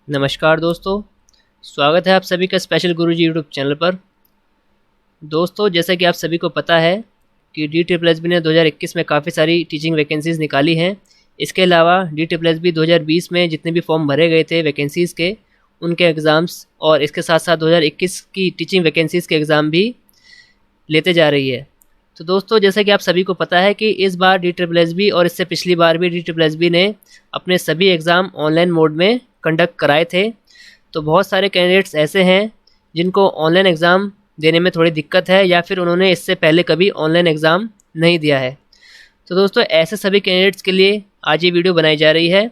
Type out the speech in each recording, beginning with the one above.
नमस्कार दोस्तों, स्वागत है आप सभी का स्पेशल गुरुजी यूट्यूब चैनल पर। दोस्तों, जैसा कि आप सभी को पता है कि DSSB ने 2021 में काफ़ी सारी टीचिंग वैकेंसीज़ निकाली हैं। इसके अलावा DSSB 2020 में जितने भी फॉर्म भरे गए थे वैकेंसीज़ के, उनके एग्ज़ाम्स और इसके साथ साथ 2021 की टीचिंग वैकेंसीज़ के एग्ज़ाम भी लेते जा रही है। तो दोस्तों, जैसा कि आप सभी को पता है कि इस बार DSSB और इससे पिछली बार भी DSSB ने अपने सभी एग्ज़ाम ऑनलाइन मोड में कंडक्ट कराए थे। तो बहुत सारे कैंडिडेट्स ऐसे हैं जिनको ऑनलाइन एग्ज़ाम देने में थोड़ी दिक्कत है या फिर उन्होंने इससे पहले कभी ऑनलाइन एग्ज़ाम नहीं दिया है। तो दोस्तों, ऐसे सभी कैंडिडेट्स के लिए आज ये वीडियो बनाई जा रही है।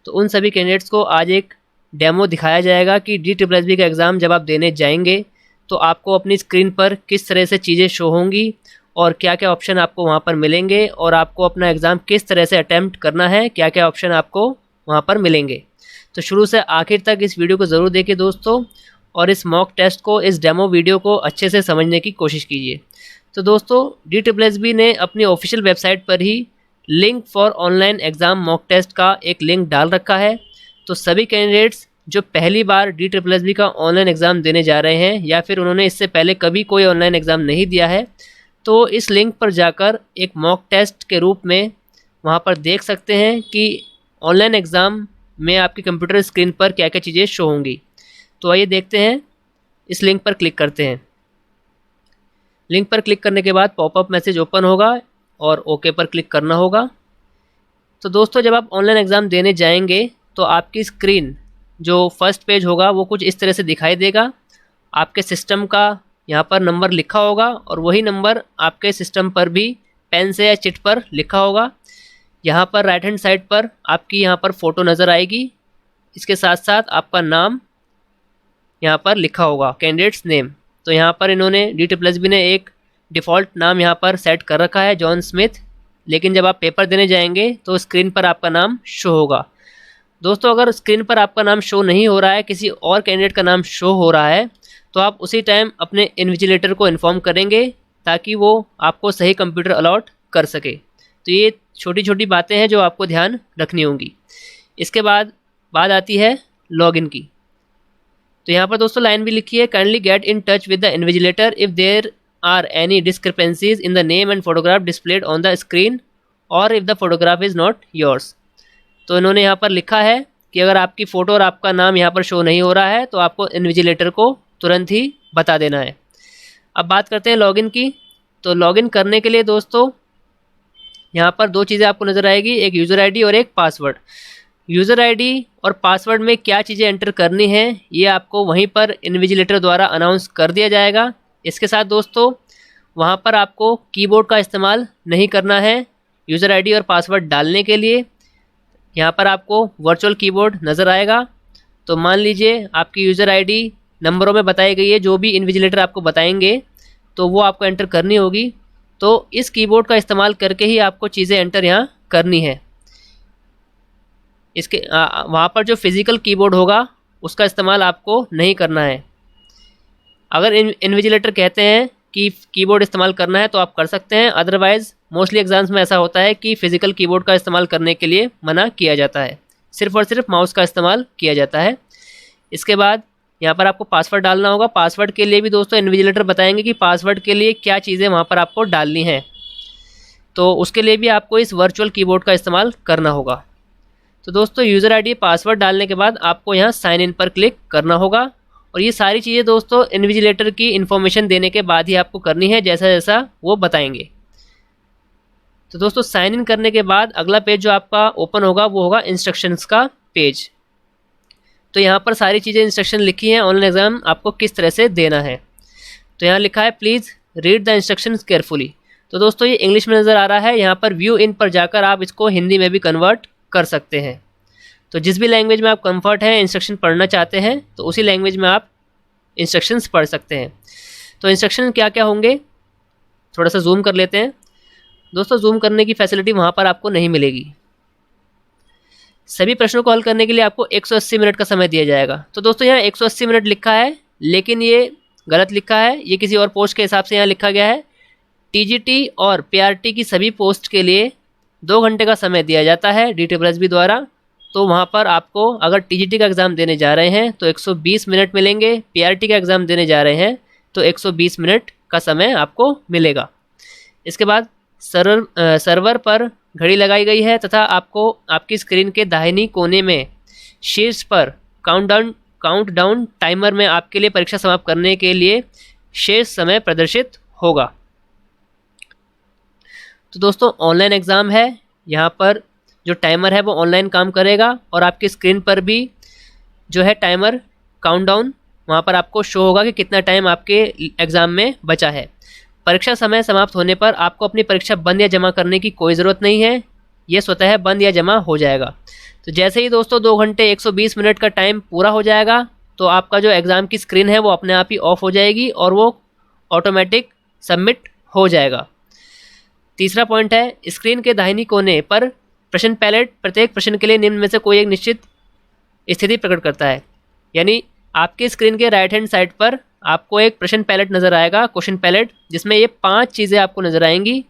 तो उन सभी कैंडिडेट्स को आज एक डेमो दिखाया जाएगा कि DSSB का एग्ज़ाम जब आप देने जाएंगे तो आपको अपनी स्क्रीन पर किस तरह से चीज़ें शो होंगी और क्या क्या ऑप्शन आपको वहाँ पर मिलेंगे और आपको अपना एग्ज़ाम किस तरह से अटैम्प्ट करना है, क्या क्या ऑप्शन आपको वहाँ पर मिलेंगे। तो शुरू से आखिर तक इस वीडियो को ज़रूर देखिए दोस्तों, और इस मॉक टेस्ट को, इस डेमो वीडियो को अच्छे से समझने की कोशिश कीजिए। तो दोस्तों, DSSB ने अपनी ऑफिशियल वेबसाइट पर ही link for online exam mock test का एक लिंक डाल रखा है। तो सभी कैंडिडेट्स जो पहली बार DSSB का ऑनलाइन एग्ज़ाम देने जा रहे हैं या फिर उन्होंने इससे पहले कभी कोई ऑनलाइन एग्ज़ाम नहीं दिया है, तो इस लिंक पर जाकर एक मॉक टेस्ट के रूप में वहाँ पर देख सकते हैं कि ऑनलाइन एग्ज़ाम में आपकी कंप्यूटर स्क्रीन पर क्या क्या चीज़ें शो होंगी। तो आइए देखते हैं, इस लिंक पर क्लिक करते हैं। लिंक पर क्लिक करने के बाद पॉपअप मैसेज ओपन होगा और ओके पर क्लिक करना होगा। तो दोस्तों, जब आप ऑनलाइन एग्ज़ाम देने जाएंगे तो आपकी स्क्रीन जो फर्स्ट पेज होगा वो कुछ इस तरह से दिखाई देगा। आपके सिस्टम का यहाँ पर नंबर लिखा होगा और वही नंबर आपके सिस्टम पर भी पेन से या चिट पर लिखा होगा। यहाँ पर राइट हैंड साइड पर आपकी यहाँ पर फ़ोटो नज़र आएगी। इसके साथ साथ आपका नाम यहाँ पर लिखा होगा, कैंडिडेट्स नेम। तो यहाँ पर इन्होंने DSSB ने एक डिफ़ॉल्ट नाम यहाँ पर सेट कर रखा है, जॉन स्मिथ। लेकिन जब आप पेपर देने जाएंगे तो स्क्रीन पर आपका नाम शो होगा। दोस्तों, अगर स्क्रीन पर आपका नाम शो नहीं हो रहा है, किसी और कैंडिडेट का नाम शो हो रहा है, तो आप उसी टाइम अपने इन्विजिलेटर को इन्फॉर्म करेंगे ताकि वो आपको सही कंप्यूटर अलॉट कर सके। तो ये छोटी छोटी बातें हैं जो आपको ध्यान रखनी होंगी। इसके बाद बात आती है लॉगिन की। तो यहाँ पर दोस्तों लाइन भी लिखी है, kindly get in touch with the invigilator if there are any discrepancies in the name and photograph displayed on the screen और if the photograph is not yours. तो इन्होंने यहाँ पर लिखा है कि अगर आपकी फ़ोटो और आपका नाम यहाँ पर शो नहीं हो रहा है तो आपको इन्विजिलेटर को तुरंत ही बता देना है। अब बात करते हैं लॉगिन की। तो लॉगिन करने के लिए दोस्तों यहाँ पर दो चीज़ें आपको नज़र आएगी, एक यूज़र आईडी और एक पासवर्ड। यूज़र आईडी और पासवर्ड में क्या चीज़ें एंटर करनी है ये आपको वहीं पर इन्विजिलेटर द्वारा अनाउंस कर दिया जाएगा। इसके साथ दोस्तों वहाँ पर आपको कीबोर्ड का इस्तेमाल नहीं करना है यूज़र आईडी और पासवर्ड डालने के लिए। यहाँ पर आपको वर्चुअल कीबोर्ड नज़र आएगा। तो मान लीजिए आपकी यूज़र आईडी नंबरों में बताई गई है, जो भी इन्विजिलेटर आपको बताएंगे तो वो आपको एंटर करनी होगी। तो इस कीबोर्ड का इस्तेमाल करके ही आपको चीज़ें एंटर यहाँ करनी है। इसके वहाँ पर जो फिज़िकल कीबोर्ड होगा उसका इस्तेमाल आपको नहीं करना है। अगर इन्विजिलेटर कहते हैं कि कीबोर्ड इस्तेमाल करना है तो आप कर सकते हैं, अदरवाइज़ मोस्टली एग्जाम्स में ऐसा होता है कि फ़िज़िकल कीबोर्ड का इस्तेमाल करने के लिए मना किया जाता है, सिर्फ़ और सिर्फ माउस का इस्तेमाल किया जाता है। इसके बाद यहाँ पर आपको पासवर्ड डालना होगा। पासवर्ड के लिए भी दोस्तों इन्विजिलेटर बताएंगे कि पासवर्ड के लिए क्या चीज़ें वहाँ पर आपको डालनी है, तो उसके लिए भी आपको इस वर्चुअल कीबोर्ड का इस्तेमाल करना होगा। तो दोस्तों यूज़र आईडी पासवर्ड डालने के बाद आपको यहाँ साइन इन पर क्लिक करना होगा, और ये सारी चीज़ें दोस्तों इन्विजिलेटर की इन्फॉर्मेशन देने के बाद ही आपको करनी है, जैसा जैसा वो बताएंगे। तो दोस्तों साइन इन करने के बाद अगला पेज जो आपका ओपन होगा वो होगा इंस्ट्रक्शंस का पेज। तो यहाँ पर सारी चीज़ें इंस्ट्रक्शन लिखी हैं, ऑनलाइन एग्ज़ाम आपको किस तरह से देना है। तो यहाँ लिखा है please read the instructions carefully. तो दोस्तों ये इंग्लिश में नज़र आ रहा है, यहाँ पर व्यू इन पर जाकर आप इसको हिंदी में भी कन्वर्ट कर सकते हैं। तो जिस भी लैंग्वेज में आप कंफर्ट है, इंस्ट्रक्शन पढ़ना चाहते हैं, तो उसी लैंग्वेज में आप इंस्ट्रक्शंस पढ़ सकते हैं। तो इंस्ट्रक्शन क्या क्या होंगे, थोड़ा सा जूम कर लेते हैं। दोस्तों जूम करने की फैसिलिटी वहाँ पर आपको नहीं मिलेगी। सभी प्रश्नों को हल करने के लिए आपको 180 मिनट का समय दिया जाएगा। तो दोस्तों यहाँ 180 मिनट लिखा है, लेकिन ये गलत लिखा है, ये किसी और पोस्ट के हिसाब से यहाँ लिखा गया है। TGT और PRT की सभी पोस्ट के लिए 2 घंटे का समय दिया जाता है DSSB द्वारा, तो वहाँ पर आपको अगर टीजीटी का एग्ज़ाम देने जा रहे हैं तो 120 मिनट मिलेंगे, पीआरटी का एग्ज़ाम देने जा रहे हैं तो 120 मिनट का समय आपको मिलेगा। इसके बाद सर्वर पर घड़ी लगाई गई है तथा आपको आपकी स्क्रीन के दाहिनी कोने में शीर्ष पर काउंटडाउन टाइमर में आपके लिए परीक्षा समाप्त करने के लिए शेष समय प्रदर्शित होगा। तो दोस्तों ऑनलाइन एग्ज़ाम है, यहाँ पर जो टाइमर है वो ऑनलाइन काम करेगा और आपकी स्क्रीन पर भी जो है टाइमर काउंटडाउन वहाँ पर आपको शो होगा कि कितना टाइम आपके एग्ज़ाम में बचा है। परीक्षा समय समाप्त होने पर आपको अपनी परीक्षा बंद या जमा करने की कोई ज़रूरत नहीं है, ये स्वतः बंद या जमा हो जाएगा। तो जैसे ही दोस्तों 2 घंटे 120 मिनट का टाइम पूरा हो जाएगा तो आपका जो एग्ज़ाम की स्क्रीन है वो अपने आप ही ऑफ हो जाएगी और वो ऑटोमेटिक सबमिट हो जाएगा। तीसरा पॉइंट है, स्क्रीन के दाहिनी कोने पर प्रश्न पैलेट प्रत्येक प्रश्न के लिए निम्न में से कोई एक निश्चित स्थिति प्रकट करता है। यानी आपकी स्क्रीन के राइट हैंड साइड पर आपको एक प्रश्न पैलेट नज़र आएगा, क्वेश्चन पैलेट, जिसमें ये 5 चीज़ें आपको नज़र आएंगी।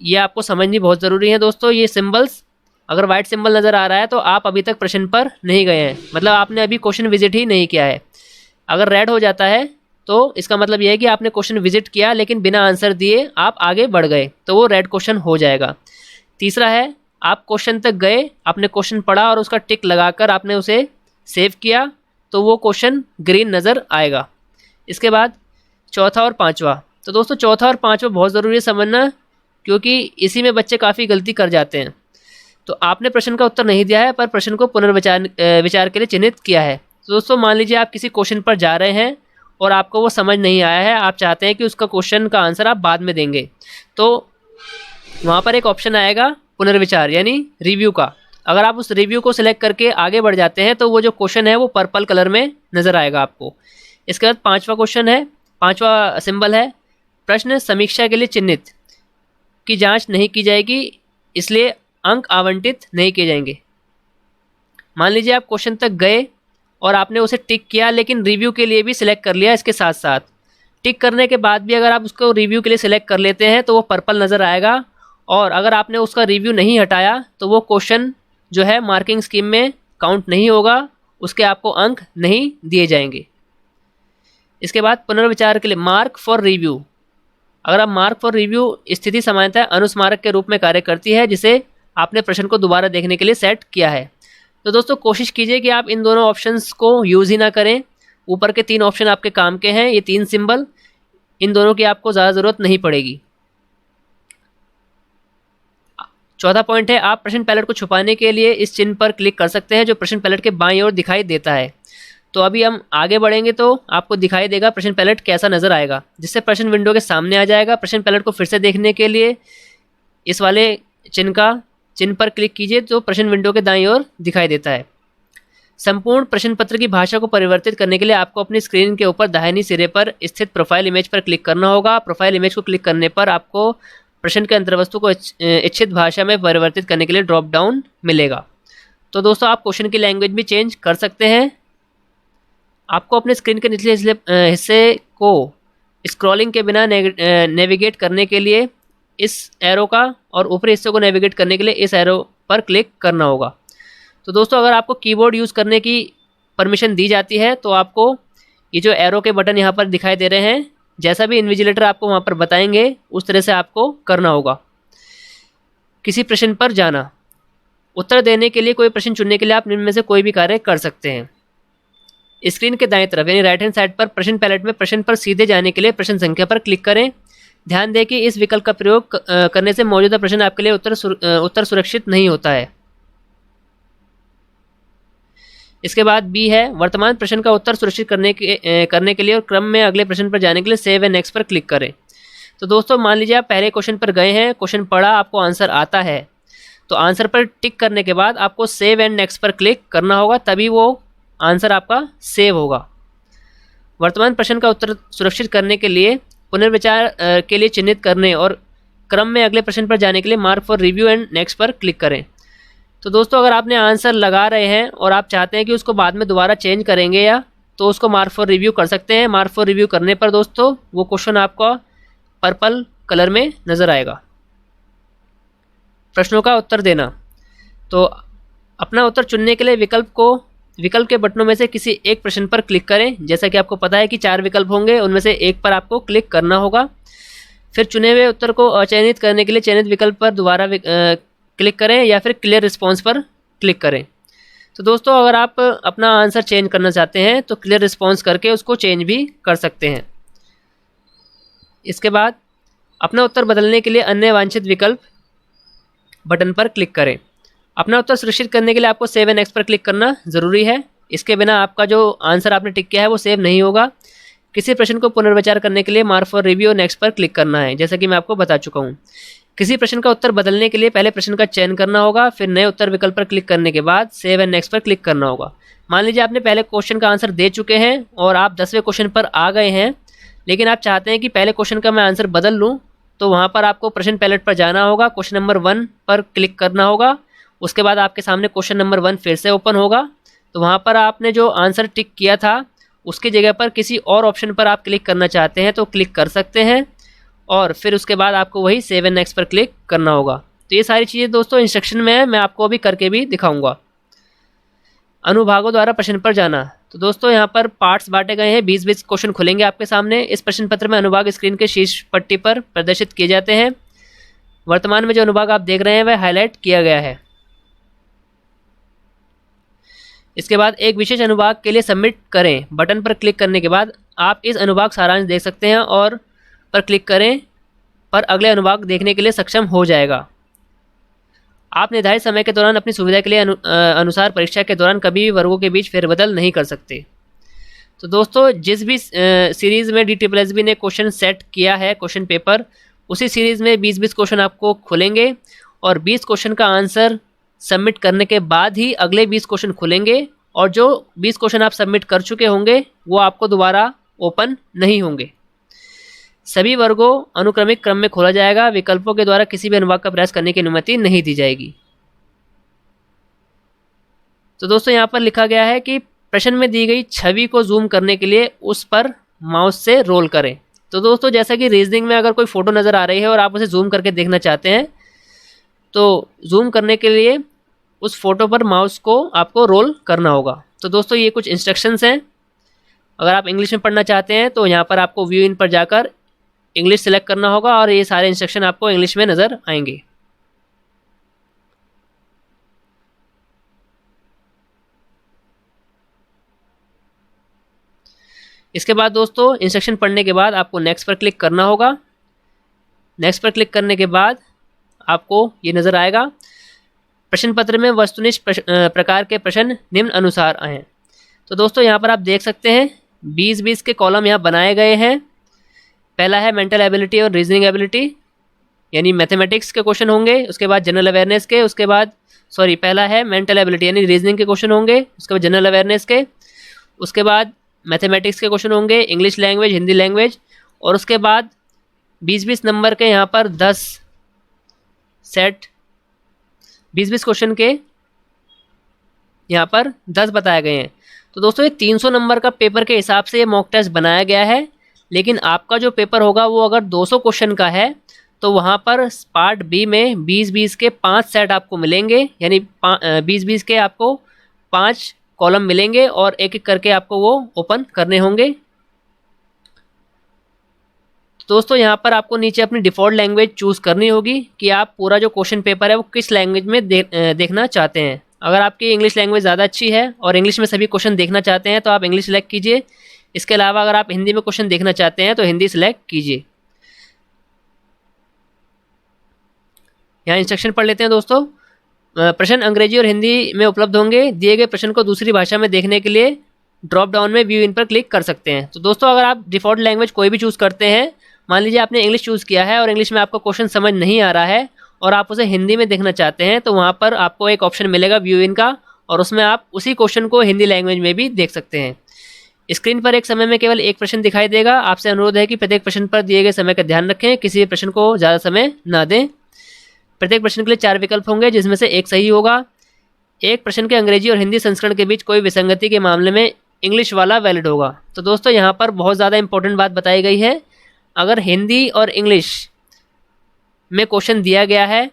ये आपको समझनी बहुत ज़रूरी है दोस्तों। ये सिंबल्स, अगर वाइट सिंबल नज़र आ रहा है तो आप अभी तक प्रश्न पर नहीं गए हैं, मतलब आपने अभी क्वेश्चन विजिट ही नहीं किया है। अगर रेड हो जाता है तो इसका मतलब यह है कि आपने क्वेश्चन विजिट किया लेकिन बिना आंसर दिए आप आगे बढ़ गए, तो वो रेड क्वेश्चन हो जाएगा। तीसरा है, आप क्वेश्चन तक गए, आपने क्वेश्चन पढ़ा और उसका टिक लगाकर आपने उसे सेव किया तो वो क्वेश्चन ग्रीन नज़र आएगा। इसके बाद चौथा और पांचवा, तो दोस्तों चौथा और पांचवा बहुत ज़रूरी है समझना, क्योंकि इसी में बच्चे काफ़ी गलती कर जाते हैं। तो आपने प्रश्न का उत्तर नहीं दिया है पर प्रश्न को विचार के लिए चिन्हित किया है। तो दोस्तों मान लीजिए आप किसी क्वेश्चन पर जा रहे हैं और आपको वो समझ नहीं आया है, आप चाहते हैं कि उसका क्वेश्चन का आंसर आप बाद में देंगे, तो वहाँ पर एक ऑप्शन आएगा पुनर्विचार यानी रिव्यू का। अगर आप उस रिव्यू को सिलेक्ट करके आगे बढ़ जाते हैं तो वो जो क्वेश्चन है वो पर्पल कलर में नज़र आएगा आपको। इसके बाद पांचवा क्वेश्चन है, पांचवा सिंबल है, प्रश्न समीक्षा के लिए चिन्हित की जांच नहीं की जाएगी इसलिए अंक आवंटित नहीं किए जाएंगे। मान लीजिए आप क्वेश्चन तक गए और आपने उसे टिक किया लेकिन रिव्यू के लिए भी सिलेक्ट कर लिया, इसके साथ साथ टिक करने के बाद भी अगर आप उसको रिव्यू के लिए सिलेक्ट कर लेते हैं तो वो पर्पल नज़र आएगा, और अगर आपने उसका रिव्यू नहीं हटाया तो वो क्वेश्चन जो है मार्किंग स्कीम में काउंट नहीं होगा, उसके आपको अंक नहीं दिए जाएंगे। इसके बाद पुनर्विचार के लिए मार्क फॉर रिव्यू, अगर आप मार्क फॉर रिव्यू स्थिति सामान्यतः अनुस्मारक के रूप में कार्य करती है जिसे आपने प्रश्न को दोबारा देखने के लिए सेट किया है। तो दोस्तों कोशिश कीजिए कि आप इन दोनों ऑप्शंस को यूज़ ही ना करें। ऊपर के 3 ऑप्शन आपके काम के हैं, ये 3 सिंबल, इन दोनों की आपको ज़्यादा ज़रूरत नहीं पड़ेगी। चौथा पॉइंट है, आप प्रश्न पैलेट को छुपाने के लिए इस चिन्ह पर क्लिक कर सकते हैं जो प्रश्न पैलेट के बाईं ओर दिखाई देता है। तो अभी हम आगे बढ़ेंगे तो आपको दिखाई देगा प्रश्न पैलेट कैसा नज़र आएगा, जिससे प्रश्न विंडो के सामने आ जाएगा। प्रश्न पैलेट को फिर से देखने के लिए इस वाले चिन्ह पर क्लिक कीजिए तो प्रश्न विंडो के दाईं ओर दिखाई देता है। संपूर्ण प्रश्न पत्र की भाषा को परिवर्तित करने के लिए आपको अपनी स्क्रीन के ऊपर दाहिनी सिरे पर स्थित प्रोफाइल इमेज पर क्लिक करना होगा। प्रोफाइल इमेज को क्लिक करने पर आपको प्रश्न के अंतर्वस्तु को इच्छित भाषा में परिवर्तित करने के लिए ड्रॉप डाउन मिलेगा। तो दोस्तों आप क्वेश्चन की लैंग्वेज भी चेंज कर सकते हैं। आपको अपने स्क्रीन के निचले हिस्से को स्क्रॉलिंग के बिना नेविगेट करने के लिए इस एरो का और ऊपरी हिस्से को नेविगेट करने के लिए इस एरो पर क्लिक करना होगा। तो दोस्तों अगर आपको कीबोर्ड यूज़ करने की परमिशन दी जाती है तो आपको ये जो एरो के बटन यहाँ पर दिखाई दे रहे हैं, जैसा भी इन्विजिलेटर आपको वहाँ पर बताएंगे उस तरह से आपको करना होगा। किसी प्रश्न पर जाना, उत्तर देने के लिए कोई प्रश्न चुनने के लिए आप निम्न में से कोई भी कार्य कर सकते हैं। स्क्रीन के दाएं तरफ यानी राइट हैंड साइड पर प्रश्न पैलेट में प्रश्न पर सीधे जाने के लिए प्रश्न संख्या पर क्लिक करें। ध्यान दें कि इस विकल्प का प्रयोग करने से मौजूदा प्रश्न आपके लिए उत्तर सुरक्षित नहीं होता है। इसके बाद बी है, वर्तमान प्रश्न का उत्तर सुरक्षित करने के लिए और क्रम में अगले प्रश्न पर जाने के लिए सेव एंड नेक्स्ट पर क्लिक करें। तो दोस्तों मान लीजिए आप पहले क्वेश्चन पर गए हैं, क्वेश्चन पढ़ा, आपको आंसर आता है, तो आंसर पर टिक करने के बाद आपको सेव एंड नेक्स्ट पर क्लिक करना होगा, तभी वो आंसर आपका सेव होगा। वर्तमान प्रश्न का उत्तर सुरक्षित करने के लिए पुनर्विचार के लिए चिन्हित करने और क्रम में अगले प्रश्न पर जाने के लिए mark for review and next पर क्लिक करें। तो दोस्तों अगर आपने आंसर लगा रहे हैं और आप चाहते हैं कि उसको बाद में दोबारा चेंज करेंगे या तो उसको मार्क फॉर रिव्यू कर सकते हैं। मार्क फॉर रिव्यू करने पर दोस्तों वो क्वेश्चन आपका पर्पल कलर में नज़र आएगा। प्रश्नों का उत्तर देना, तो अपना उत्तर चुनने के लिए विकल्प के बटनों में से किसी एक प्रश्न पर क्लिक करें। जैसा कि आपको पता है कि 4 विकल्प होंगे, उनमें से एक पर आपको क्लिक करना होगा। फिर चुने हुए उत्तर को अचयनित करने के लिए चयनित विकल्प पर दोबारा क्लिक करें या फिर क्लियर रिस्पॉन्स पर क्लिक करें। तो दोस्तों, अगर आप अपना आंसर चेंज करना चाहते हैं तो क्लियर रिस्पॉन्स करके उसको चेंज भी कर सकते हैं। इसके बाद अपना उत्तर बदलने के लिए अन्य वांछित विकल्प बटन पर क्लिक करें। अपना उत्तर सुरक्षित करने के लिए आपको सेव एंड नेक्स्ट पर क्लिक करना ज़रूरी है। इसके बिना आपका जो आंसर आपने टिक किया है वो सेव नहीं होगा। किसी प्रश्न को पुनर्विचार करने के लिए मार्क फॉर रिव्यू नेक्स्ट पर क्लिक करना है, जैसा कि मैं आपको बता चुका हूँ। किसी प्रश्न का उत्तर बदलने के लिए पहले प्रश्न का चयन करना होगा, फिर नए उत्तर विकल्प पर क्लिक करने के बाद सेव एंड नेक्स्ट पर क्लिक करना होगा। मान लीजिए आपने पहले क्वेश्चन का आंसर दे चुके हैं और आप 10वें क्वेश्चन पर आ गए हैं, लेकिन आप चाहते हैं कि पहले क्वेश्चन का मैं आंसर बदल लूँ, तो वहाँ पर आपको प्रश्न पैलेट पर जाना होगा, क्वेश्चन नंबर 1 पर क्लिक करना होगा। उसके बाद आपके सामने क्वेश्चन नंबर 1 फिर से ओपन होगा। तो वहाँ पर आपने जो आंसर टिक किया था उसकी जगह पर किसी और ऑप्शन पर आप क्लिक करना चाहते हैं तो क्लिक कर सकते हैं, और फिर उसके बाद आपको वही सेव एंड नेक्स्ट पर क्लिक करना होगा। तो ये सारी चीज़ें दोस्तों इंस्ट्रक्शन में है, मैं आपको अभी करके भी दिखाऊंगा। अनुभागों द्वारा प्रश्न पर जाना। तो दोस्तों यहाँ पर पार्ट्स बांटे गए हैं, 20-20 क्वेश्चन खुलेंगे आपके सामने। इस प्रश्न पत्र में अनुभाग स्क्रीन के शीर्ष पट्टी पर प्रदर्शित किए जाते हैं। वर्तमान में जो अनुभाग आप देख रहे हैं वह हाईलाइट किया गया है। इसके बाद एक विशेष अनुभाग के लिए सबमिट करें बटन पर क्लिक करने के बाद आप इस अनुभाग सारांश देख सकते हैं, और पर क्लिक करें पर अगले अनुभाग देखने के लिए सक्षम हो जाएगा। आप निर्धारित समय के दौरान अपनी सुविधा के लिए अनुसार परीक्षा के दौरान कभी भी वर्गों के बीच फेरबदल नहीं कर सकते। तो दोस्तों, जिस भी सीरीज़ में DSSB ने क्वेश्चन सेट किया है क्वेश्चन पेपर, उसी सीरीज़ में 20-20 क्वेश्चन आपको खुलेंगे, और 20 क्वेश्चन का आंसर सबमिट करने के बाद ही अगले 20 क्वेश्चन खुलेंगे, और जो 20 क्वेश्चन आप सबमिट कर चुके होंगे वो आपको दोबारा ओपन नहीं होंगे। सभी वर्गों अनुक्रमिक क्रम में खोला जाएगा। विकल्पों के द्वारा किसी भी अनुभाग का प्रयास करने की अनुमति नहीं दी जाएगी। तो दोस्तों, यहाँ पर लिखा गया है कि प्रश्न में दी गई छवि को जूम करने के लिए उस पर माउस से रोल करें। तो दोस्तों, जैसा कि रीजनिंग में अगर कोई फोटो नज़र आ रही है और आप उसे जूम करके देखना चाहते हैं, तो जूम करने के लिए उस फोटो पर माउस को आपको रोल करना होगा। तो दोस्तों, ये कुछ इंस्ट्रक्शंस हैं। अगर आप इंग्लिश में पढ़ना चाहते हैं तो यहाँ पर आपको व्यू इन पर जाकर इंग्लिश सेलेक्ट करना होगा, और ये सारे इंस्ट्रक्शन आपको इंग्लिश में नज़र आएंगे। इसके बाद दोस्तों, इंस्ट्रक्शन पढ़ने के बाद आपको नेक्स्ट पर क्लिक करना होगा। नेक्स्ट पर क्लिक करने के बाद आपको ये नज़र आएगा, प्रश्न पत्र में वस्तुनिष्ठ प्रकार के प्रश्न निम्न अनुसार आए। तो दोस्तों, यहाँ पर आप देख सकते हैं 20-20 के कॉलम यहाँ बनाए गए हैं। पहला है मेंटल एबिलिटी और रीजनिंग एबिलिटी, यानी मैथमेटिक्स के क्वेश्चन होंगे। उसके बाद जनरल अवेयरनेस के, उसके बाद पहला है मेंटल एबिलिटी यानी रीजनिंग के क्वेश्चन होंगे। उसके बाद जनरल अवेयरनेस के, उसके बाद मैथमेटिक्स के क्वेश्चन होंगे, इंग्लिश लैंग्वेज, हिंदी लैंग्वेज, और उसके बाद 20-20 नंबर के यहाँ पर 10 सेट 20-20 क्वेश्चन के यहाँ पर 10 बताए गए हैं। तो दोस्तों, ये 300 नंबर का पेपर के हिसाब से ये मॉक टेस्ट बनाया गया है, लेकिन आपका जो पेपर होगा वो अगर 200 क्वेश्चन का है तो वहाँ पर पार्ट बी में 20-20 के 5 सेट आपको मिलेंगे, यानी 20-20 के आपको 5 कॉलम मिलेंगे, और एक एक करके आपको वो ओपन करने होंगे। दोस्तों, यहाँ पर आपको नीचे अपनी डिफ़ॉल्ट लैंग्वेज चूज़ करनी होगी कि आप पूरा जो क्वेश्चन पेपर है वो किस लैंग्वेज में देखना चाहते हैं। अगर आपकी इंग्लिश लैंग्वेज ज़्यादा अच्छी है और इंग्लिश में सभी क्वेश्चन देखना चाहते हैं तो आप इंग्लिश सेलेक्ट कीजिए। इसके अलावा अगर आप हिंदी में क्वेश्चन देखना चाहते हैं तो हिंदी सेलेक्ट कीजिए। यहाँ इंस्ट्रक्शन पढ़ लेते हैं दोस्तों। प्रश्न अंग्रेजी और हिंदी में उपलब्ध होंगे। दिए गए प्रश्न को दूसरी भाषा में देखने के लिए ड्रॉप डाउन में व्यू इन पर क्लिक कर सकते हैं। तो दोस्तों, अगर आप डिफ़ॉल्ट लैंग्वेज कोई भी चूज़ करते हैं, मान लीजिए आपने इंग्लिश चूज़ किया है और इंग्लिश में आपको क्वेश्चन समझ नहीं आ रहा है और आप उसे हिंदी में देखना चाहते हैं, तो वहाँ पर आपको एक ऑप्शन मिलेगा व्यू इन का, और उसमें आप उसी क्वेश्चन को हिंदी लैंग्वेज में भी देख सकते हैं। स्क्रीन पर एक समय में केवल एक प्रश्न दिखाई देगा। आपसे अनुरोध है कि प्रत्येक प्रश्न पर दिए गए समय का ध्यान रखें, किसी भी प्रश्न को ज़्यादा समय ना दें। प्रत्येक प्रश्न के लिए 4 विकल्प होंगे, जिसमें से एक सही होगा। एक प्रश्न के अंग्रेजी और हिंदी संस्करण के बीच कोई विसंगति के मामले में इंग्लिश वाला वैलिड होगा। तो दोस्तों, यहाँ पर बहुत ज़्यादा इंपॉर्टेंट बात बताई गई है। अगर हिंदी और इंग्लिश में क्वेश्चन दिया गया है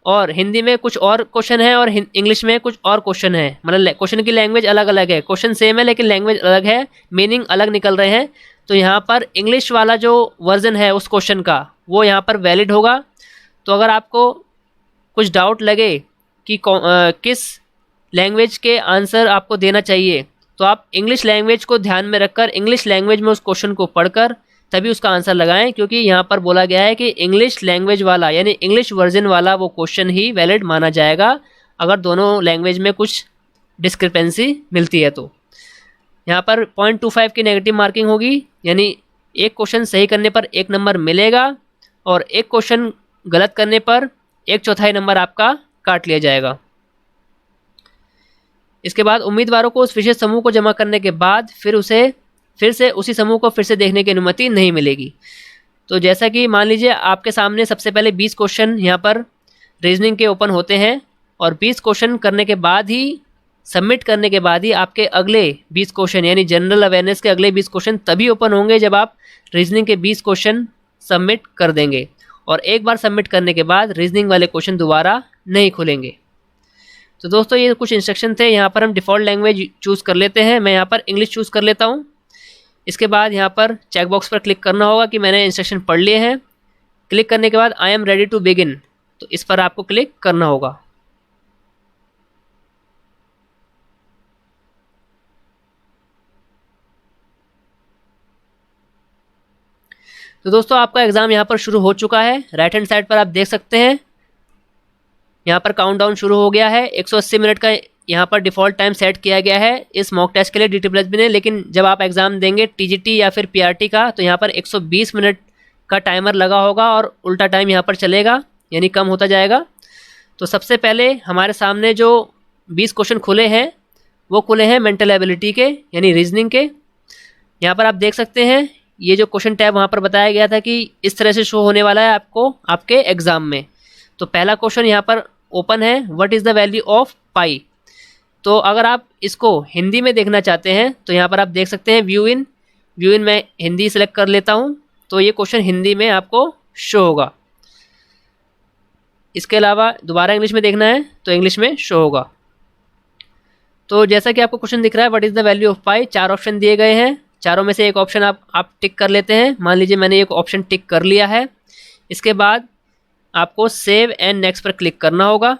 और हिंदी में कुछ और क्वेश्चन है और इंग्लिश में कुछ और क्वेश्चन है, मतलब क्वेश्चन की लैंग्वेज अलग अलग है, क्वेश्चन सेम है लेकिन लैंग्वेज अलग है, मीनिंग अलग निकल रहे हैं। तो यहाँ पर इंग्लिश वाला जो वर्जन है उस क्वेश्चन का वो यहाँ पर वैलिड होगा। तो अगर आपको कुछ डाउट लगे कि किस लैंग्वेज के आंसर आपको देना चाहिए, तो आप इंग्लिश लैंग्वेज को ध्यान में रखकर इंग्लिश लैंग्वेज में उस क्वेश्चन को पढ़कर तभी उसका आंसर लगाएं, क्योंकि यहाँ पर बोला गया है कि इंग्लिश लैंग्वेज वाला यानी इंग्लिश वर्जन वाला वो क्वेश्चन ही वैलिड माना जाएगा अगर दोनों लैंग्वेज में कुछ डिस्क्रिपेंसी मिलती है। तो यहाँ पर 0.25 की नेगेटिव मार्किंग होगी, यानी एक क्वेश्चन सही करने पर 1 नंबर मिलेगा और एक क्वेश्चन गलत करने पर 1/4 नंबर आपका काट लिया जाएगा। इसके बाद उम्मीदवारों को उस विशेष समूह को जमा करने के बाद फिर से उसी समूह को फिर से देखने की अनुमति नहीं मिलेगी। तो जैसा कि मान लीजिए आपके सामने सबसे पहले 20 क्वेश्चन यहाँ पर रीजनिंग के ओपन होते हैं और 20 क्वेश्चन करने के बाद ही सबमिट करने के बाद ही आपके अगले 20 क्वेश्चन यानी जनरल अवेयरनेस के अगले 20 क्वेश्चन तभी ओपन होंगे जब आप रीजनिंग के 20 क्वेश्चन सबमिट कर देंगे, और एक बार सबमिट करने के बाद रीजनिंग वाले क्वेश्चन दोबारा नहीं खुलेंगे। तो दोस्तों ये कुछ इंस्ट्रक्शन थे। यहाँ पर हम डिफ़ॉल्ट लैंग्वेज चूज़ कर लेते हैं, मैं यहाँ पर इंग्लिश चूज़ कर लेता हूँ। इसके बाद यहाँ पर चेक बॉक्स पर क्लिक करना होगा कि मैंने इंस्ट्रक्शन पढ़ लिए हैं। क्लिक करने के बाद I am ready to begin, तो इस पर आपको क्लिक करना होगा। तो दोस्तों आपका एग्ज़ाम यहाँ पर शुरू हो चुका है। राइट हैंड साइड पर आप देख सकते हैं यहाँ पर काउंटडाउन शुरू हो गया है। 180 मिनट का यहाँ पर डिफ़ॉल्ट टाइम सेट किया गया है इस मॉक टेस्ट के लिए DTPLSB ने, लेकिन जब आप एग्ज़ाम देंगे TGT या फिर PRT का तो यहाँ पर 120 मिनट का टाइमर लगा होगा और उल्टा टाइम यहाँ पर चलेगा, यानी कम होता जाएगा। तो सबसे पहले हमारे सामने जो 20 क्वेश्चन खुले हैं वो खुले हैं मेंटल एबिलिटी के यानी रीजनिंग के। यहाँ पर आप देख सकते हैं ये जो क्वेश्चन टैब वहाँ पर बताया गया था कि इस तरह से शो होने वाला है आपको आपके एग्ज़ाम में। तो पहला क्वेश्चन यहाँ पर ओपन है, what is the value of pi. तो अगर आप इसको हिंदी में देखना चाहते हैं तो यहाँ पर आप देख सकते हैं व्यू इन मैं हिंदी सेलेक्ट कर लेता हूँ, तो ये क्वेश्चन हिंदी में आपको शो होगा। इसके अलावा दोबारा इंग्लिश में देखना है तो इंग्लिश में शो होगा। तो जैसा कि आपको क्वेश्चन दिख रहा है what is the value of pi, 4 option दिए गए हैं, चारों में से एक ऑप्शन आप टिक कर लेते हैं। मान लीजिए मैंने एक ऑप्शन टिक कर लिया है। इसके बाद आपको सेव एंड नेक्स्ट पर क्लिक करना होगा।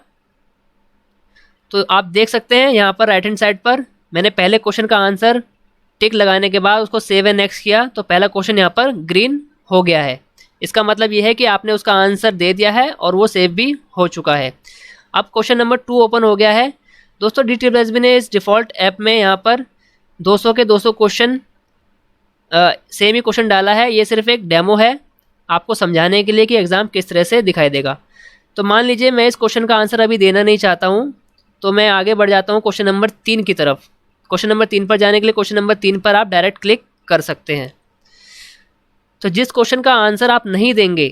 तो आप देख सकते हैं यहाँ पर राइट हैंड साइड पर मैंने पहले क्वेश्चन का आंसर टिक लगाने के बाद उसको सेव एंड नेक्स्ट किया तो पहला क्वेश्चन यहाँ पर ग्रीन हो गया है। इसका मतलब ये है कि आपने उसका आंसर दे दिया है और वो सेव भी हो चुका है। अब क्वेश्चन नंबर 2 ओपन हो गया है। दोस्तों DTPLSB ने इस डिफ़ॉल्ट ऐप में यहाँ पर 200 के 200 क्वेश्चन सेम ही क्वेश्चन डाला है। ये सिर्फ एक डेमो है आपको समझाने के लिए कि एग्ज़ाम किस तरह से दिखाई देगा। तो मान लीजिए मैं इस क्वेश्चन का आंसर अभी देना नहीं चाहता हूँ, तो मैं आगे बढ़ जाता हूँ क्वेश्चन नंबर 3 की तरफ। क्वेश्चन नंबर 3 पर जाने के लिए क्वेश्चन नंबर 3 पर आप डायरेक्ट क्लिक कर सकते हैं। तो जिस क्वेश्चन का आंसर आप नहीं देंगे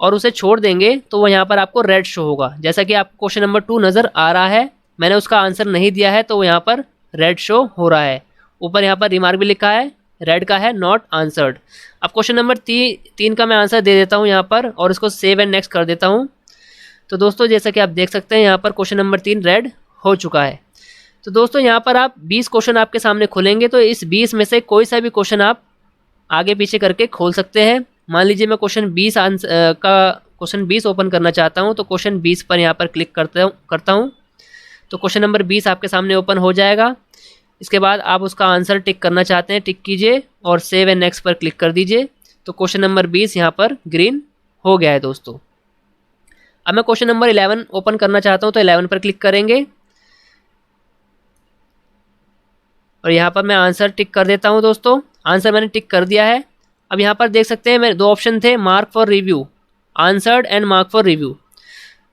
और उसे छोड़ देंगे तो वो यहाँ पर आपको रेड शो होगा। जैसा कि आपको क्वेश्चन नंबर 2 नज़र आ रहा है, मैंने उसका आंसर नहीं दिया है तो वो यहाँ पर रेड शो हो रहा है। ऊपर यहाँ पर रिमार्क भी लिखा है, रेड का है नॉट आंसर्ड। अब क्वेश्चन नंबर 3 का मैं आंसर दे देता हूँ यहाँ पर और इसको सेव एंड नेक्स्ट कर देता हूँ। तो दोस्तों जैसा कि आप देख सकते हैं यहाँ पर क्वेश्चन नंबर 3 रेड हो चुका है। तो दोस्तों यहाँ पर आप 20 क्वेश्चन आपके सामने खुलेंगे, तो इस 20 में से कोई सा भी क्वेश्चन आप आगे पीछे करके खोल सकते हैं। मान लीजिए मैं क्वेश्चन 20 ओपन करना चाहता हूँ, तो क्वेश्चन 20 पर यहाँ पर क्लिक करता हूँ। तो क्वेश्चन नंबर 20 आपके सामने ओपन हो जाएगा। इसके बाद आप उसका आंसर टिक करना चाहते हैं, टिक कीजिए और सेव एंड नेक्स्ट पर क्लिक कर दीजिए। तो क्वेश्चन नंबर 20 यहाँ पर ग्रीन हो गया है दोस्तों। अब मैं क्वेश्चन नंबर 11 ओपन करना चाहता हूँ, तो 11 पर क्लिक करेंगे और यहाँ पर मैं आंसर टिक कर देता हूँ। दोस्तों आंसर मैंने टिक कर दिया है। अब यहाँ पर देख सकते हैं मेरे 2 ऑप्शन थे, mark for review, answered and mark for review.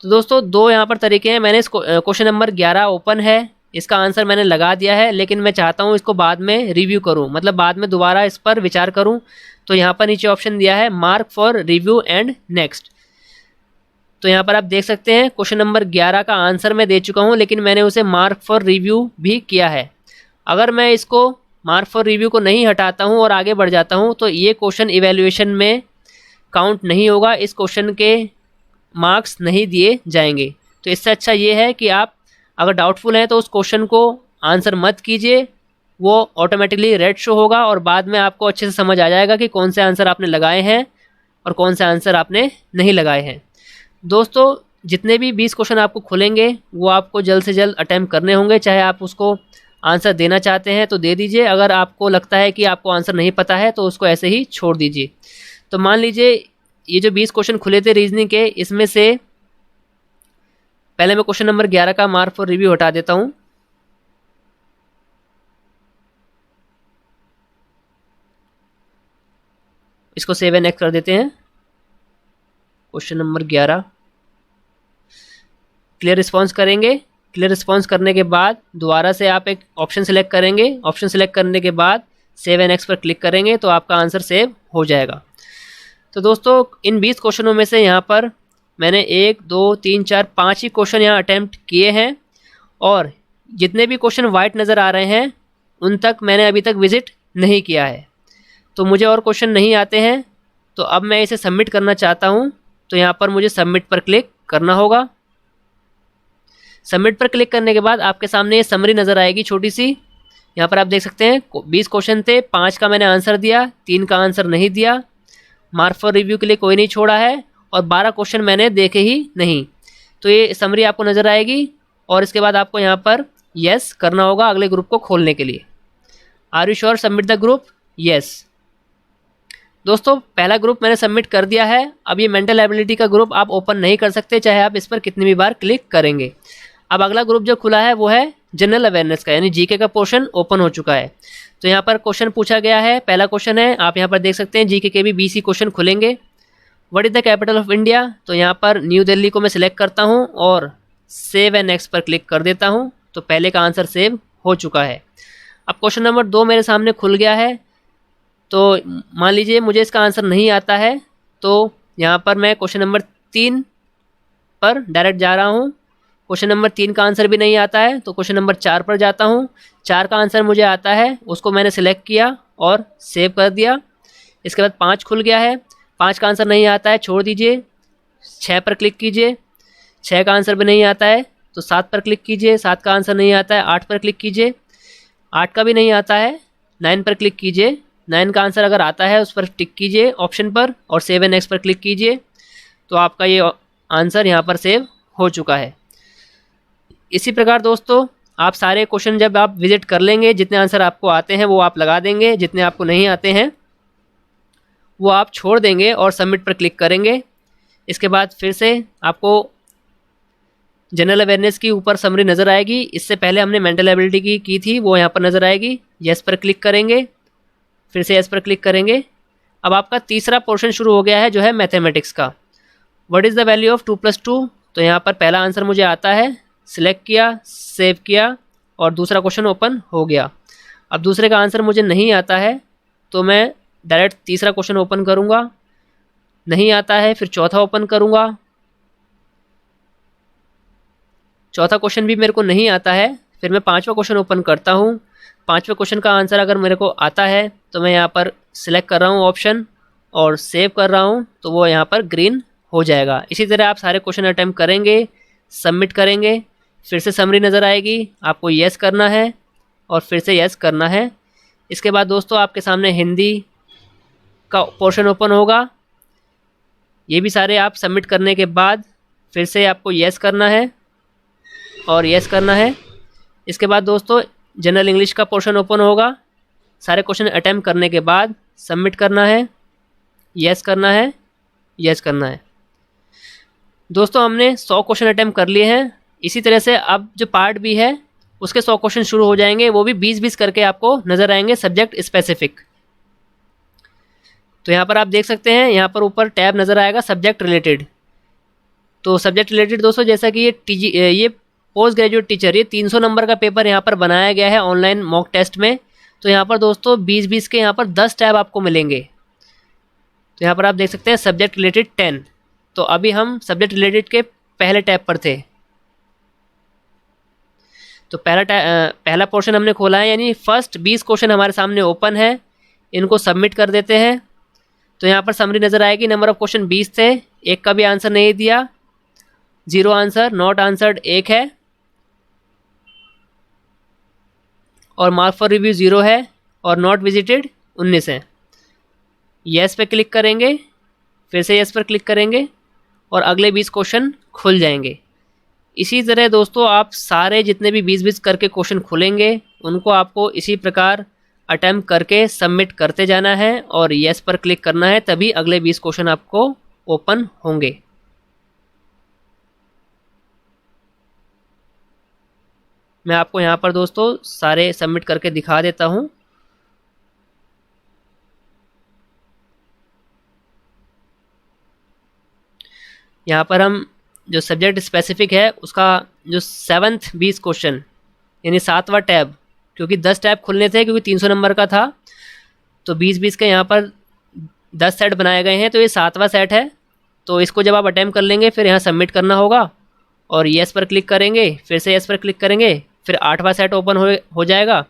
तो दोस्तों 2 यहाँ पर तरीके हैं। मैंने इस क्वेश्चन नंबर 11 ओपन है, इसका आंसर मैंने लगा दिया है, लेकिन मैं चाहता हूँ इसको बाद में रिव्यू करूँ, मतलब बाद में दोबारा इस पर विचार करूँ। तो यहाँ पर नीचे ऑप्शन दिया है mark for review and next. तो यहाँ पर आप देख सकते हैं क्वेश्चन नंबर 11 का आंसर मैं दे चुका हूँ, लेकिन मैंने उसे मार्क फॉर रिव्यू भी किया है। अगर मैं इसको मार्क फॉर रिव्यू को नहीं हटाता हूँ और आगे बढ़ जाता हूँ तो ये क्वेश्चन इवैल्यूएशन में काउंट नहीं होगा। इस क्वेश्चन के मार्क्स नहीं दिए जाएंगे। तो इससे अच्छा ये है कि आप अगर डाउटफुल हैं तो उस क्वेश्चन को आंसर मत कीजिए, वो ऑटोमेटिकली रेड शो होगा और बाद में आपको अच्छे से समझ आ जाएगा कि कौन से आंसर आपने लगाए हैं और कौन से आंसर आपने नहीं लगाए हैं। दोस्तों जितने भी 20 क्वेश्चन आपको खुलेंगे वो आपको जल्द से जल्द अटैम्प्ट करने होंगे, चाहे आप उसको आंसर देना चाहते हैं तो दे दीजिए, अगर आपको लगता है कि आपको आंसर नहीं पता है तो उसको ऐसे ही छोड़ दीजिए। तो मान लीजिए ये जो 20 क्वेश्चन खुले थे रीजनिंग के, इसमें से पहले मैं क्वेश्चन नंबर 11 का मार्क फॉर रिव्यू हटा देता हूँ। इसको सेव एंड नेक्स्ट कर देते हैं। क्वेश्चन नंबर 11 क्लियर रिस्पॉन्स करेंगे। क्लियर रिस्पॉन्स करने के बाद दोबारा से आप एक ऑप्शन सेलेक्ट करेंगे। ऑप्शन सेलेक्ट करने के बाद सेव एंड नेक्स्ट पर क्लिक करेंगे तो आपका आंसर सेव हो जाएगा। तो दोस्तों इन 20 क्वेश्चनों में से यहाँ पर मैंने 1 2 3 4 5 ही क्वेश्चन यहाँ अटैम्प्ट किए हैं और जितने भी क्वेश्चन वाइट नज़र आ रहे हैं उन तक मैंने अभी तक विजिट नहीं किया है। तो मुझे और क्वेश्चन नहीं आते हैं, तो अब मैं इसे सबमिट करना चाहता हूँ। तो यहाँ पर मुझे सबमिट पर क्लिक करना होगा। सबमिट पर क्लिक करने के बाद आपके सामने ये समरी नज़र आएगी छोटी सी। यहाँ पर आप देख सकते हैं 20 क्वेश्चन थे, 5 का मैंने आंसर दिया, 3 का आंसर नहीं दिया, मार्क फॉर रिव्यू के लिए कोई नहीं छोड़ा है और 12 क्वेश्चन मैंने देखे ही नहीं। तो ये समरी आपको नज़र आएगी और इसके बाद आपको यहाँ पर येस करना होगा अगले ग्रुप को खोलने के लिए। Are you sure submit the group? Yes. दोस्तों पहला ग्रुप मैंने सबमिट कर दिया है। अब ये मेंटल एबिलिटी का ग्रुप आप ओपन नहीं कर सकते, चाहे आप इस पर कितनी भी बार क्लिक करेंगे। अब अगला ग्रुप जो खुला है वो है जनरल अवेयरनेस का, यानी जीके का पोर्शन ओपन हो चुका है। तो यहाँ पर क्वेश्चन पूछा गया है। पहला क्वेश्चन है, आप यहाँ पर देख सकते हैं जीके के भी 20 क्वेश्चन खुलेंगे। What is the capital of India? तो यहाँ पर न्यू दिल्ली को मैं सिलेक्ट करता हूँ और सेव एंड नेक्स्ट पर क्लिक कर देता हूँ। तो पहले का आंसर सेव हो चुका है। अब क्वेश्चन नंबर 2 मेरे सामने खुल गया है। तो मान लीजिए मुझे इसका आंसर नहीं आता है, तो यहाँ पर मैं क्वेश्चन नंबर 3 पर डायरेक्ट जा रहा हूँ। क्वेश्चन नंबर 3 का आंसर भी नहीं आता है तो क्वेश्चन नंबर 4 पर जाता हूँ। 4 का आंसर मुझे आता है, उसको मैंने सिलेक्ट किया और सेव कर दिया। इसके बाद 5 खुल गया है, 5 का आंसर नहीं आता है, छोड़ दीजिए। 6 पर क्लिक कीजिए, 6 का आंसर भी नहीं आता है तो 7 पर क्लिक कीजिए। 7 का आंसर नहीं आता है, 8 पर क्लिक कीजिए। 8 का भी नहीं आता है, 9 पर क्लिक कीजिए। 9 का आंसर अगर आता है उस पर टिक कीजिए ऑप्शन पर और सेव एंड नेक्स्ट पर क्लिक कीजिए। तो आपका ये आंसर यहाँ पर सेव हो चुका है। इसी प्रकार दोस्तों आप सारे क्वेश्चन जब आप विजिट कर लेंगे, जितने आंसर आपको आते हैं वो आप लगा देंगे, जितने आपको नहीं आते हैं वो आप छोड़ देंगे और सबमिट पर क्लिक करेंगे। इसके बाद फिर से आपको जनरल अवेयरनेस की ऊपर समरी नज़र आएगी। इससे पहले हमने मेंटल एबिलिटी की थी, वो यहाँ पर नज़र आएगी। येस पर क्लिक करेंगे, फिर से येस पर क्लिक करेंगे। अब आपका तीसरा पोर्शन शुरू हो गया है जो है मैथमेटिक्स का। What is the value of 2 + 2? तो यहाँ पर पहला आंसर मुझे आता है, सिलेक्ट किया, सेव किया और दूसरा क्वेश्चन ओपन हो गया। अब दूसरे का आंसर मुझे नहीं आता है तो मैं डायरेक्ट तीसरा क्वेश्चन ओपन करूँगा। नहीं आता है फिर चौथा ओपन करूँगा। चौथा क्वेश्चन भी मेरे को नहीं आता है, फिर मैं 5वां क्वेश्चन ओपन करता हूँ। 5वें क्वेश्चन का आंसर अगर मेरे को आता है तो मैं यहाँ पर सिलेक्ट कर रहा हूँ ऑप्शन और सेव कर रहा हूँ, तो वो यहाँ पर ग्रीन हो जाएगा। इसी तरह आप सारे क्वेश्चन अटैम्प्ट करेंगे, सबमिट करेंगे, फिर से समरी नज़र आएगी, आपको येस करना है और फिर से येस करना है। इसके बाद दोस्तों आपके सामने हिंदी का पोर्शन ओपन होगा। ये भी सारे आप सबमिट करने के बाद फिर से आपको येस करना है और येस करना है। इसके बाद दोस्तों जनरल इंग्लिश का पोर्शन ओपन होगा। सारे क्वेश्चन अटैम्प्ट करने के बाद सबमिट करना है, येस करना है, येस करना है। दोस्तों हमने 100 क्वेश्चन अटैम्प्ट कर लिए हैं। इसी तरह से अब जो पार्ट भी है उसके 100 क्वेश्चन शुरू हो जाएंगे, वो भी 20-20 करके आपको नज़र आएंगे सब्जेक्ट स्पेसिफिक। तो यहाँ पर आप देख सकते हैं, यहाँ पर ऊपर टैब नज़र आएगा सब्जेक्ट रिलेटेड। तो सब्जेक्ट रिलेटेड दोस्तों जैसा कि ये पोस्ट ग्रेजुएट टीचर, ये 300 नंबर का पेपर यहाँ पर बनाया गया है ऑनलाइन मॉक टेस्ट में। तो यहाँ पर दोस्तों 20-20 के यहाँ पर 10 टैब आपको मिलेंगे। तो यहाँ पर आप देख सकते हैं सब्जेक्ट रिलेटेड 10। तो अभी हम सब्जेक्ट रिलेटेड के पहले टैब पर थे। तो पहला पोर्शन हमने खोला है, यानी फर्स्ट 20 क्वेश्चन हमारे सामने ओपन है। इनको सबमिट कर देते हैं। तो यहाँ पर समरी नज़र आएगी। नंबर ऑफ क्वेश्चन 20 थे, एक का भी आंसर नहीं दिया, 0 आंसर, नॉट आंसर्ड 1 है और मार्क फॉर रिव्यू 0 है और नॉट विजिटेड 19 है। येस पे क्लिक करेंगे, फिर से येस पर क्लिक करेंगे और अगले 20 क्वेश्चन खुल जाएंगे। इसी तरह दोस्तों आप सारे जितने भी 20-20 करके क्वेश्चन खुलेंगे उनको आपको इसी प्रकार अटेम्प्ट करके सबमिट करते जाना है और येस पर क्लिक करना है, तभी अगले 20 क्वेश्चन आपको ओपन होंगे। मैं आपको यहाँ पर दोस्तों सारे सबमिट करके दिखा देता हूँ। यहाँ पर हम जो सब्जेक्ट स्पेसिफिक है उसका जो 7th 20 क्वेश्चन यानी 7वां टैब, क्योंकि 10 टैब खुलने थे क्योंकि 300 नंबर का था, तो 20-20 के यहाँ पर 10 सेट बनाए गए हैं, तो ये 7वां सेट है। तो इसको जब आप अटैम्प्ट कर लेंगे फिर यहाँ सबमिट करना होगा और येस पर क्लिक करेंगे, फिर से येस पर क्लिक करेंगे, फिर 8वां सेट ओपन हो जाएगा,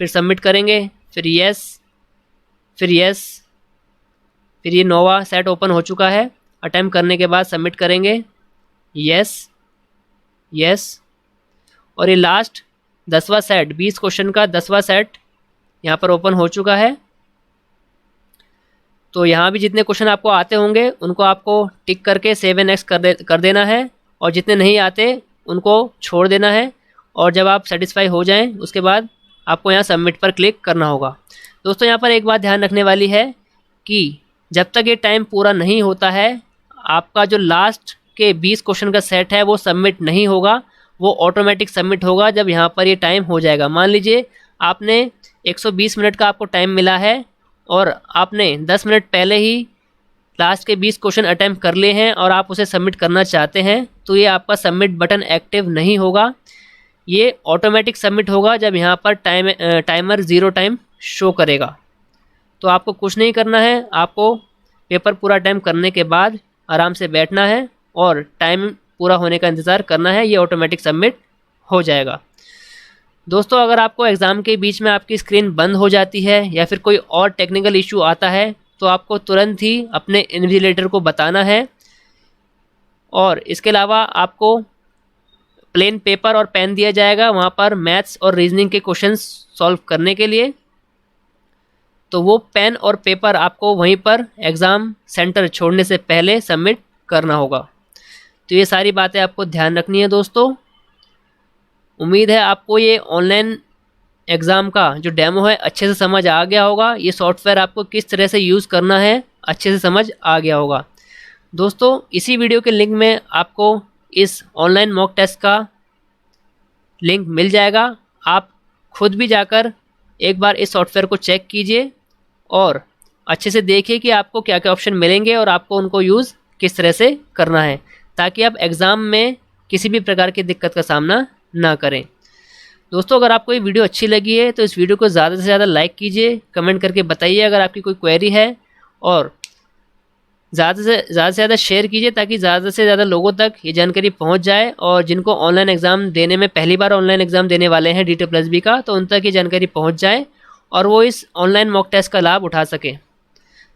फिर सबमिट करेंगे, फिर येस, फिर येस, फिर ये 9वां सेट ओपन हो चुका है। अटैम्प्ट करने के बाद सबमिट करेंगे, येस, येस, और ये लास्ट 10वां सेट 20 क्वेश्चन का 10वां सेट यहाँ पर ओपन हो चुका है। तो यहाँ भी जितने क्वेश्चन आपको आते होंगे उनको आपको टिक करके सेव एंड नेक्स्ट कर देना है और जितने नहीं आते उनको छोड़ देना है। और जब आप सेटिस्फाई हो जाएं उसके बाद आपको यहाँ सबमिट पर क्लिक करना होगा। दोस्तों यहाँ पर एक बात ध्यान रखने वाली है कि जब तक ये टाइम पूरा नहीं होता है आपका जो लास्ट के 20 क्वेश्चन का सेट है वो सबमिट नहीं होगा, वो ऑटोमेटिक सबमिट होगा जब यहाँ पर ये टाइम हो जाएगा। मान लीजिए आपने 120 मिनट का आपको टाइम मिला है और आपने 10 मिनट पहले ही लास्ट के 20 क्वेश्चन अटैम्प्ट कर लिए हैं और आप उसे सबमिट करना चाहते हैं, तो ये आपका सबमिट बटन एक्टिव नहीं होगा, ये ऑटोमेटिक सबमिट होगा जब यहाँ पर टाइमर 0 टाइम शो करेगा। तो आपको कुछ नहीं करना है, आपको पेपर पूरा अटैम्प्ट करने के बाद आराम से बैठना है और टाइम पूरा होने का इंतज़ार करना है, ये ऑटोमेटिक सबमिट हो जाएगा। दोस्तों अगर आपको एग्ज़ाम के बीच में आपकी स्क्रीन बंद हो जाती है या फिर कोई और टेक्निकल इशू आता है तो आपको तुरंत ही अपने इन्विजिलेटर को बताना है। और इसके अलावा आपको प्लेन पेपर और पेन दिया जाएगा वहाँ पर मैथ्स और रीजनिंग के क्वेश्चंस सॉल्व करने के लिए, तो वो पेन और पेपर आपको वहीं पर एग्ज़ाम सेंटर छोड़ने से पहले सबमिट करना होगा। तो ये सारी बातें आपको ध्यान रखनी है दोस्तों। उम्मीद है आपको ये ऑनलाइन एग्ज़ाम का जो डेमो है अच्छे से समझ आ गया होगा, ये सॉफ्टवेयर आपको किस तरह से यूज़ करना है अच्छे से समझ आ गया होगा। दोस्तों इसी वीडियो के लिंक में आपको इस ऑनलाइन मॉक टेस्ट का लिंक मिल जाएगा, आप खुद भी जाकर एक बार इस सॉफ्टवेयर को चेक कीजिए और अच्छे से देखिए कि आपको क्या क्या ऑप्शन मिलेंगे और आपको उनको यूज़ किस तरह से करना है, ताकि आप एग्ज़ाम में किसी भी प्रकार की दिक्कत का सामना ना करें। दोस्तों अगर आपको ये वीडियो अच्छी लगी है तो इस वीडियो को ज़्यादा से ज़्यादा लाइक कीजिए, कमेंट करके बताइए अगर आपकी कोई क्वेरी है, और ज़्यादा से ज़्यादा शेयर कीजिए ताकि ज़्यादा से ज़्यादा लोगों तक ये जानकारी पहुंच जाए। और जिनको ऑनलाइन एग्ज़ाम देने में पहली बार ऑनलाइन एग्ज़ाम देने वाले हैं DT+B का, तो उन तक ये जानकारी पहुंच जाए और वो इस ऑनलाइन मॉक टेस्ट का लाभ उठा सकें।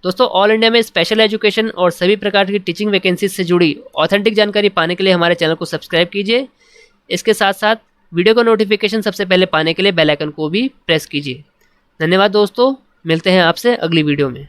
दोस्तों ऑल इंडिया में स्पेशल एजुकेशन और सभी प्रकार की टीचिंग वैकेंसीज से जुड़ी ऑथेंटिक जानकारी पाने के लिए हमारे चैनल को सब्सक्राइब कीजिए। इसके साथ साथ वीडियो का नोटिफिकेशन सबसे पहले पाने के लिए बेल आइकन को भी प्रेस कीजिए। धन्यवाद दोस्तों, मिलते हैं आपसे अगली वीडियो में।